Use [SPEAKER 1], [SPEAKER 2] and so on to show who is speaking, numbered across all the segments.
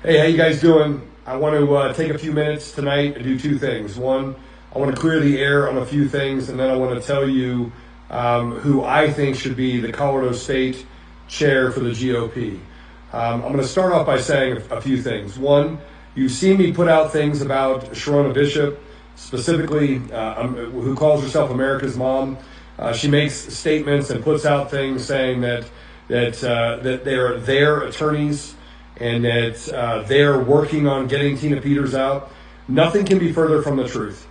[SPEAKER 1] Hey, how you guys doing? I want to take a few minutes tonight and do two things. One, I want to clear the air on a few things, and then I want to tell you who I think should be the Colorado State Chair for the GOP. I'm going to start off by saying a few things. One, you've seen me put out things about Sharona Bishop, specifically, who calls herself America's mom. She makes statements and puts out things saying that they are their attorneys and that they're working on getting Tina Peters out. Nothing can be further from the truth.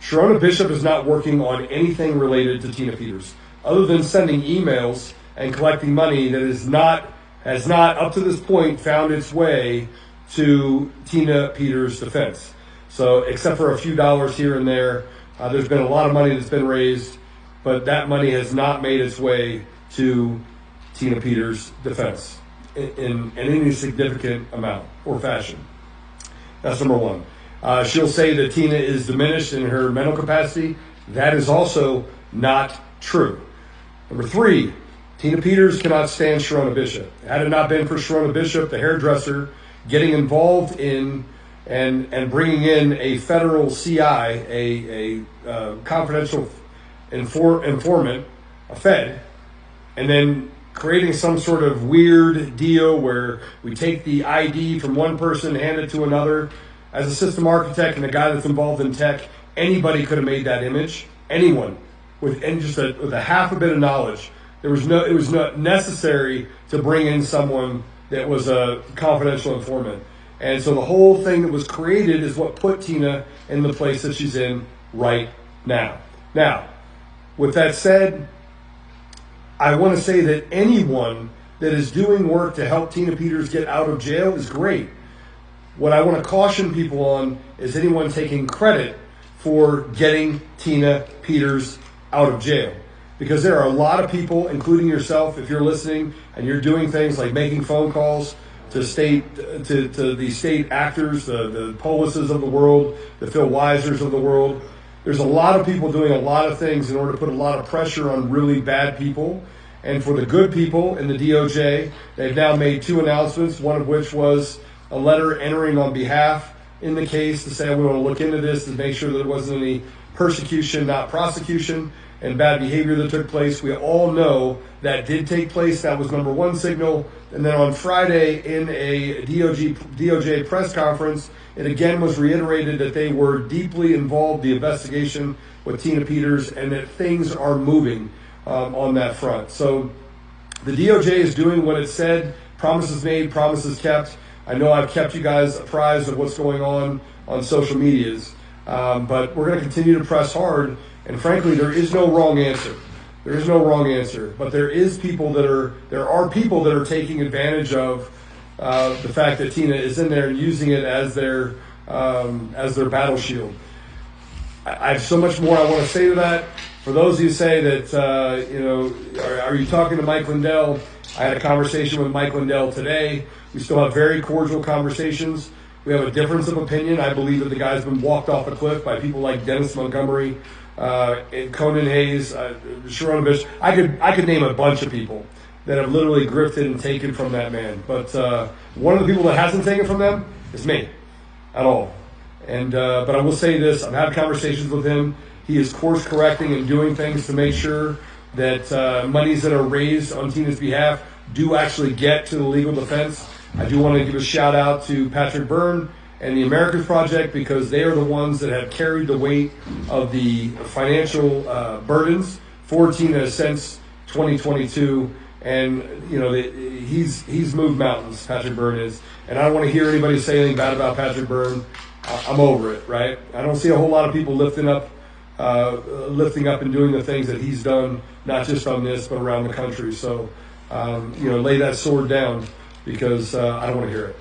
[SPEAKER 1] Sharona Bishop is not working on anything related to Tina Peters, other than sending emails and collecting money that has not up to this point found its way to Tina Peters' defense. So, except for a few dollars here and there, there's been a lot of money that's been raised, but that money has not made its way to Tina Peters' defense in any significant amount or fashion. That's number one. She'll say that Tina is diminished in her mental capacity. That is also not true. Number three, Tina Peters cannot stand Sharona Bishop. Had it not been for Sharona Bishop, the hairdresser, getting involved in and bringing in a federal CI, a confidential informant, a Fed, and then creating some sort of weird deal where we take the ID from one person, hand it to another. As a system architect and a guy that's involved in tech, anybody could have made that image. Anyone with a half a bit of knowledge. It was not necessary to bring in someone that was a confidential informant. And so the whole thing that was created is what put Tina in the place that she's in right now. Now, with that said, I want to say that anyone that is doing work to help Tina Peters get out of jail is great. What I want to caution people on is anyone taking credit for getting Tina Peters out of jail. Because there are a lot of people, including yourself, if you're listening and you're doing things like making phone calls to the state actors, the Polises of the world, the Phil Weisers of the world. There's a lot of people doing a lot of things in order to put a lot of pressure on really bad people. And for the good people in the DOJ, they've now made two announcements, one of which was a letter entering on behalf in the case to say we want to look into this to make sure that there wasn't any persecution, not prosecution, and bad behavior that took place. We all know that did take place. That was number one signal. And then on Friday in a DOJ press conference, it again was reiterated that they were deeply involved in the investigation with Tina Peters and that things are moving on that front. So the DOJ is doing what it said, promises made, promises kept. I know I've kept you guys apprised of what's going on social medias, but we're going to continue to press hard. And frankly, there is no wrong answer. There is no wrong answer. But there are people that are taking advantage of the fact that Tina is in there and using it as their battle shield. I have so much more I want to say to that. For those of you who say that, are you talking to Mike Lindell? I had a conversation with Mike Lindell today. We still have very cordial conversations. We have a difference of opinion. I believe that the guy's been walked off a cliff by people like Dennis Montgomery, Conan Hayes, Sharona Bishop. I could name a bunch of people that have literally grifted and taken from that man. But one of the people that hasn't taken from them is me, at all. And but I will say this: I've had conversations with him. He is course correcting and doing things to make sure that monies that are raised on Tina's behalf do actually get to the legal defense. I do want to give a shout out to Patrick Byrne and the Americans Project because they are the ones that have carried the weight of the financial burdens for Tina since 2022. And he's moved mountains. Patrick Byrne is, and I don't want to hear anybody say anything bad about Patrick Byrne. I'm over it, right? I don't see a whole lot of people lifting up and doing the things that he's done, not just on this, but around the country. So, lay that sword down because I don't want to hear it.